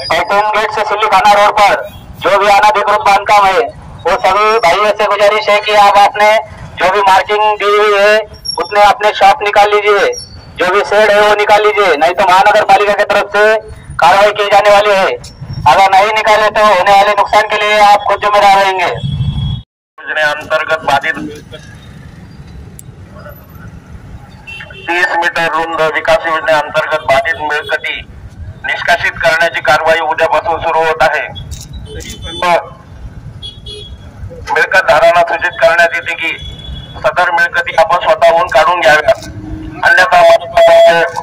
Paithan gate से सिल्लीखाना road पर जो भी अनाधिकृत बांधकाम है वो सभी भाइयों से गुजारिश है कि आप आपने जो भी मार्किंग दी हुई है उसने अपने शॉप निकाल लीजिए, जो भी शेड है वो निकाल लीजिए, नहीं तो महानगर पालिका की तरफ से कार्रवाई की जाने वाली है। अगर नहीं निकाले तो होने वाले नुकसान के लिए आप खुद जिम्मेदार रहेंगे। योजना अंतर्गत बाधित 30 मीटर रुंद विकास योजने अंतर्गत बाधित मिळकती निष्कासित करण्याची कारवाई उद्यापासून सुरू होत आहे। मिळकत धारकांना सूचित करण्यात येते की सदर मिळकती आपण स्वतःहून काढून घ्याव्या, अन्यथा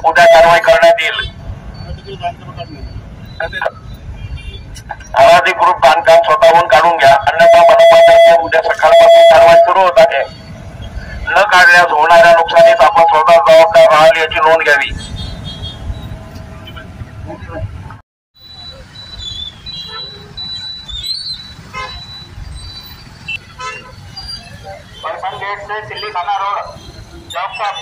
उद्या कारवाई करण्यात येईल। अनाधिकृत बांधकाम स्वतःहून काढून घ्या, अन्यथा मनपातर्फे उद्या सकाळपासून कारवाई सुरू होत आहे। न काढल्यास होणाऱ्या नुकसानीस आपण स्वतः जबाबदार राहाल याची नोंद घ्यावी। पैठन गेट से सिल्लीखाना रोड चौक तक,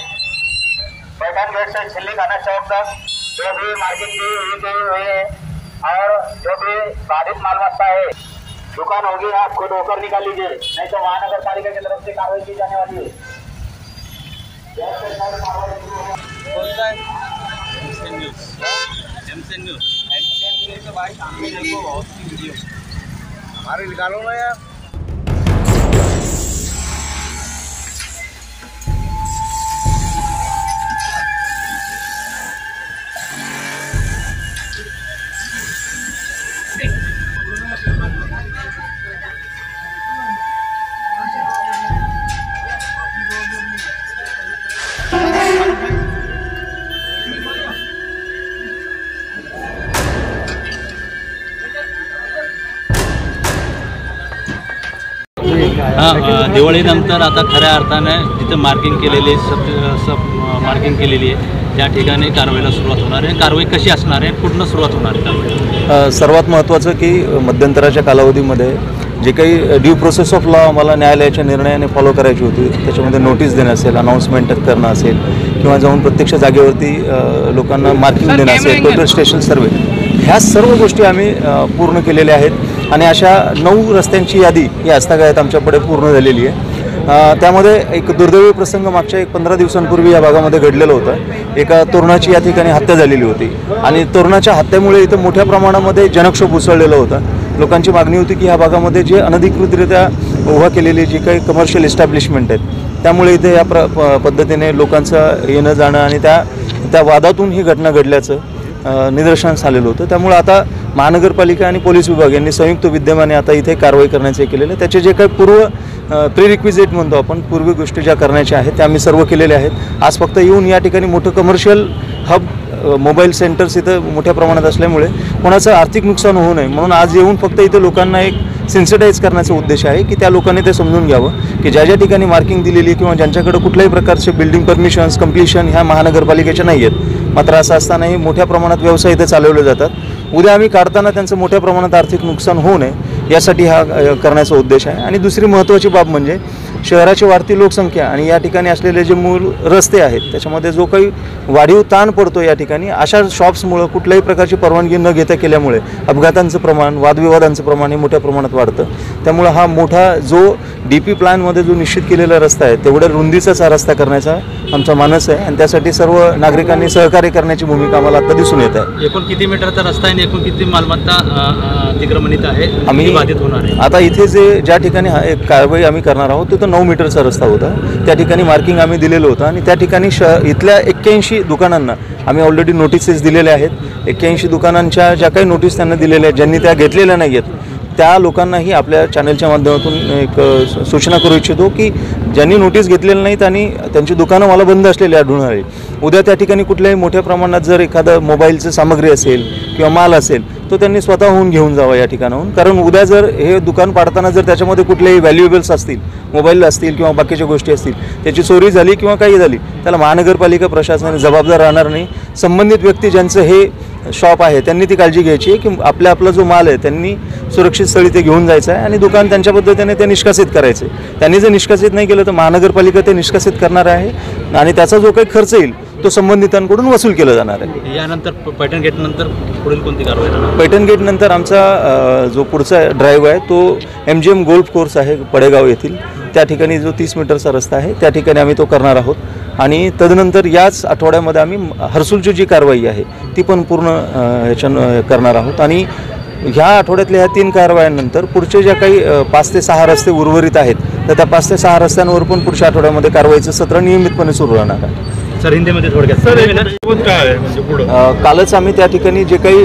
पैठन गेट से सिल्लीखाना चौक तक जो भी मार्किंग की हुई है और जो भी बाधित मालमत्ता है दुकान होगी आप खुद होकर निकाल लीजिए, नहीं तो महानगर पालिका की तरफ से कार्रवाई की जाने वाली है। हमारे निकालो ना यार। दिवाळीनंतर आता खऱ्या अर्थाने जिथे मार्किंग केलेली सब मार्किंग केलेली आहे त्या ठिकाणी कारवाईला सुरुवात होणार आहे। कारवाई कशी असणार आहे, कुठून सुरुवात होणार आहे? सर्वात महत्त्वाचं की मध्यंतराच्या कालावधीमध्ये जे काही ड्यू प्रोसेस ऑफ लॉ आम्हाला न्यायालयाच्या निर्णयाने फॉलो करायची होती, त्याच्यामध्ये नोटीस देणं असेल, अनाऊन्समेंट करणं असेल किंवा जाऊन प्रत्यक्ष जागेवरती लोकांना मार्किंग देणं असेल, टोटल स्टेशन सर्वे, ह्या सर्व गोष्टी आम्ही पूर्ण केलेल्या आहेत आणि अशा 9 रस्त्यांची यादी या आजतागायत आमच्याकडे पूर्ण झालेली आहे। त्यामध्ये एक दुर्दैवी प्रसंग मागच्या 15 दिवसांपूर्वी या भागामध्ये घडलेला होता। एका तरुणाची या ठिकाणी हत्या झालेली होती आणि तरुणाच्या हत्येमुळे इथं मोठ्या प्रमाणामध्ये जनक्षोभ उसळलेला होता। लोकांची मागणी होती की ह्या भागामध्ये जे अनधिकृतरित्या उभा केलेली जी काही कमर्शियल इस्टॅब्लिशमेंट आहेत त्यामुळे इथे या पद्धतीने लोकांचं येणं जाणं आणि त्या वादातून ही घटना घडल्याचं निदर्शनास आलेलं होतं। त्यामुळे आता महानगरपालिका आणि पोलीस विभाग यांनी संयुक्त विद्यमाने आता इथे कारवाई करण्याचे केलेलं आहे। त्याचे जे काही प्रिरिक्विजिट म्हणतो आपण, पूर्वी गोष्टी ज्या करण्याच्या आहेत त्या आम्ही सर्व केलेल्या आहेत। आज फक्त येऊन या ठिकाणी मोठं कमर्शियल हब मोबाईल सेंटर्स इथं मोठ्या प्रमाणात असल्यामुळे कोणाचं आर्थिक नुकसान होऊ नये म्हणून आज येऊन फक्त इथं लोकांना एक सेन्सिटाईज करण्याचा उद्देश आहे की त्या लोकांनी ते समजून घ्यावं की ज्या ज्या ठिकाणी मार्किंग दिलेली किंवा ज्यांच्याकडे कुठल्याही प्रकारचे बिल्डिंग परमिशन्स कंप्लिशन ह्या महानगरपालिकेच्या नाही आहेत, मात्र असं असतानाही मोठ्या प्रमाणात व्यवसाय इथे चालवले जातात। उद्या आम्ही काढताना त्यांचं मोठ्या प्रमाणात आर्थिक नुकसान होऊ नये यासाठी हा करण्याचा उद्देश आहे। आणि दुसरी महत्त्वाची बाब म्हणजे शहराची वाढती लोकसंख्या आणि या ठिकाणी असलेले जे मूळ रस्ते आहेत त्याच्यामध्ये जो काही वाढीव ताण पडतो या ठिकाणी अशा शॉप्समुळे कुठल्याही प्रकारची परवानगी न घेता केल्यामुळे अपघातांचं प्रमाण, वादविवादांचं प्रमाण हे मोठ्या प्रमाणात वाढतं। त्यामुळे हा मोठा जो DP प्लॅनमध्ये जो निश्चित केलेला रस्ता आहे तेवढ्या रुंदीचाच हा रस्ता करण्याचा आमचा मानस आहे आणि त्यासाठी सर्व नागरिकांनी सहकार्य करण्याची भूमिका आम्हाला आता दिसून येत आहे। एकूण किती मीटरचा रस्ता आहे आणि एकूण किती मालमत्ता अतिक्रमणित आहे आम्ही बाधित होणार आहे? आता इथे ज्या ठिकाणी एक कारवाई आम्ही करणार आहोत तिथं 9 मीटरचा रस्ता होता, त्या ठिकाणी मार्किंग आम्ही दिलेलं होतं आणि त्या ठिकाणी इथल्या 81 दुकानांना आम्ही ऑलरेडी नोटिसेस दिलेल्या आहेत। 81 दुकानांच्या ज्या काही नोटीस त्यांना दिलेल्या आहेत, ज्यांनी त्या घेतलेल्या नाही आहेत त्या लोकांनाही आपल्या चॅनलच्या माध्यमातून एक सूचना करू इच्छितो की ज्यांनी नोटीस घेतलेलं नाही त्यांनी त्यांची दुकानं मला बंद असलेली आढळून आली। उद्या त्या ठिकाणी कुठल्याही मोठ्या प्रमाणात जर एखादं मोबाईलचं सामग्री असेल किंवा माल असेल तो त्यांनी स्वतःहून घेऊन जावा या ठिकाणाहून, कारण उद्या जर हे दुकान पाडताना जर त्याच्यामध्ये कुठलेही व्हॅल्युएबल्स असतील, मोबाईल असतील किंवा बाकीच्या गोष्टी असतील, त्याची चोरी झाली किंवा काही झाली त्याला महानगरपालिका प्रशासनाने जबाबदार राहणार नाही। संबंधित व्यक्ती ज्यांचं हे शॉप आहे त्यांनी ती काळजी घ्यायची आहे की आपला जो माल आहे त्यांनी सुरक्षित स्थळी ते घेऊन जायचं आहे आणि दुकान त्यांच्या पद्धतीने ते निष्कासित करायचे। त्यांनी जर निष्कासित नाही केलं तर महानगरपालिका ते निष्कासित करणार आहे आणि त्याचा जो काही खर्च येईल तो संबंधितांकडून वसूल केला जाणार आहे. यानंतर पैठण गेट नंतर पुढील कोणती कारवाई राहणार? पैठण गेट नंतर आमचा जो पुढचा ड्राईव्ह आहे तो MGM गोल्फ कोर्स आहे पडेगाव येथील, त्या ठिकाणी जो 30 मीटरचा रस्ता आहे त्या ठिकाणी आम्ही तो करणार आहोत. आणि तदनंतर याच आठवड्यामध्ये आम्ही हर्सुलची जी कारवाई आहे ती पण पूर्ण ह्याच्यानं करणार आहोत. आणि ह्या आठवड्यातल्या ह्या 3 कारवायांनंतर पुढचे ज्या काही 5 ते 6 रस्ते उर्वरित आहेत तर त्या 5 ते 6 रस्त्यांवर पण पुढच्या आठवड्यामध्ये कारवाईचं सत्र नियमितपणे सुरू राहणार आहे. सर हिंदीमध्ये थोडक्यात काय आहे म्हणजे पुढं कालच आम्ही त्या ठिकाणी जे काही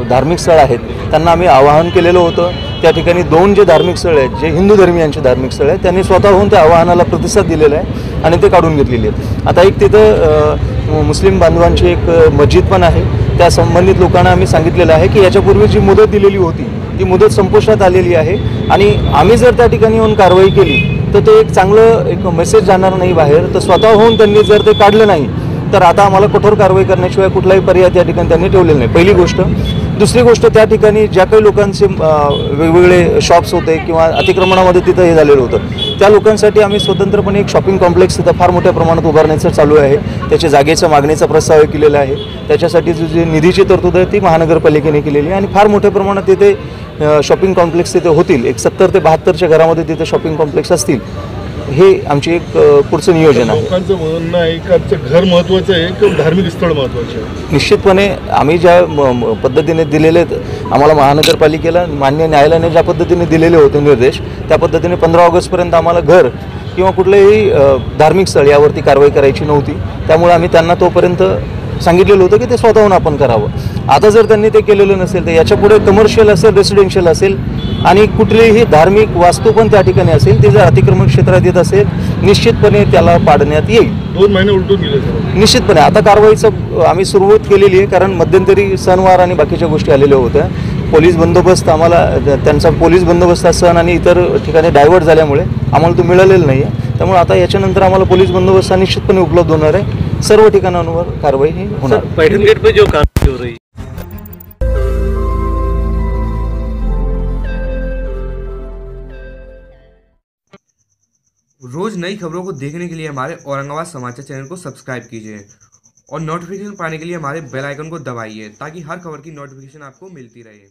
धार्मिक स्थळ आहेत त्यांना आम्ही आवाहन केलेलं होतं. त्या ठिकाणी 2 जे धार्मिक स्थळ आहेत जे हिंदू धर्मियांचे धार्मिक स्थळ आहेत त्यांनी स्वतःहून त्या आवाहनाला प्रतिसाद दिलेला आहे आणि ते काढून घेतलेले आहेत. आता एक तिथं मुस्लिम बांधवांची एक मस्जिद पण आहे, त्या संबंधित लोकांना आम्ही सांगितलेलं आहे की याच्यापूर्वी जी मुदत दिलेली होती ती मुदत संपुष्टात आलेली आहे आणि आम्ही जर त्या ठिकाणी येऊन कारवाई केली तर ते एक चांगलं एक मेसेज जाणार नाही बाहेर. तर स्वतःहून त्यांनी जर ते काढलं नाही तर आता आम्हाला कठोर कारवाई करण्याशिवाय कुठलाही पर्याय त्या ठिकाणी त्यांनी ठेवलेला नाही, पहिली गोष्ट. दुसरी गोष्ट, त्या ठिकाणी ज्या काही लोकांचे वेगवेगळे शॉप्स होते किंवा अतिक्रमणामध्ये तिथं हे झालेलं होतं त्या लोकांसाठी आम्ही स्वतंत्रपणे एक शॉपिंग कॉम्प्लेक्स तिथं फार मोठ्या प्रमाणात उभारण्याचं चालू आहे. त्याच्या जागेच्या मागणीचा प्रस्ताव केलेला आहे. त्याच्यासाठी जी निधीची तरतूद आहे ती महानगरपालिकेने केलेली आहे आणि फार मोठ्या प्रमाणात तिथे शॉपिंग कॉम्प्लेक्स तिथे होतील. एक 70 ते 72च्या घरामध्ये तिथे शॉपिंग कॉम्प्लेक्स असतील. हे आमची एक पुढचं नियोजन आहे. लोकांचं म्हणणं आहे की आमचं घर महत्त्वाचं आहे किंवा धार्मिक स्थळ महत्त्वाचं आहे? निश्चितपणे आम्ही ज्या पद्धतीने दिलेले आम्हाला महानगरपालिकेला मान्य न्यायालयाने ज्या पद्धतीने दिलेले होते निर्देश त्या पद्धतीने 15 ऑगस्टपर्यंत आम्हाला घर किंवा कुठलेही धार्मिक स्थळ यावरती कारवाई करायची नव्हती. त्यामुळे आम्ही त्यांना तोपर्यंत सांगितलेलं होतं की ते स्वतःहून आपण करावं. आता जर त्यांनी ते केलेलं नसेल तर याच्यापुढे कमर्शियल असेल, रेसिडेन्शियल असेल आणि कुठलीही धार्मिक वास्तू पण त्या ठिकाणी असेल ते जर अतिक्रमण क्षेत्रात येत असेल निश्चितपणे त्याला पाडण्यात येईल. 2 महिने उलटून गेले निश्चितपणे आता कारवाईचं आम्ही सुरुवात केलेली आहे, कारण मध्यंतरी सणवार आणि बाकीच्या गोष्टी आलेल्या होत्या. पोलीस बंदोबस्त आम्हाला त्यांचा पोलीस बंदोबस्त सण आणि इतर ठिकाणी डायव्हर्ट झाल्यामुळे आम्हाला तो मिळालेला नाही आहे. त्यामुळे आता याच्यानंतर आम्हाला पोलीस बंदोबस्त निश्चितपणे उपलब्ध होणार आहे. सर्व ठिकाणांवर कारवाई ही होणार. पैठण गेट पे जो कारवाई हो रही रोज नई खबरों को देखने के लिए हमारे औरंगाबाद समाचार चैनल को सब्सक्राइब कीजिए और नोटिफिकेशन पाने के लिए हमारे बेल आइकन को दबाइए ताकि हर खबर की नोटिफिकेशन आपको मिलती रहे।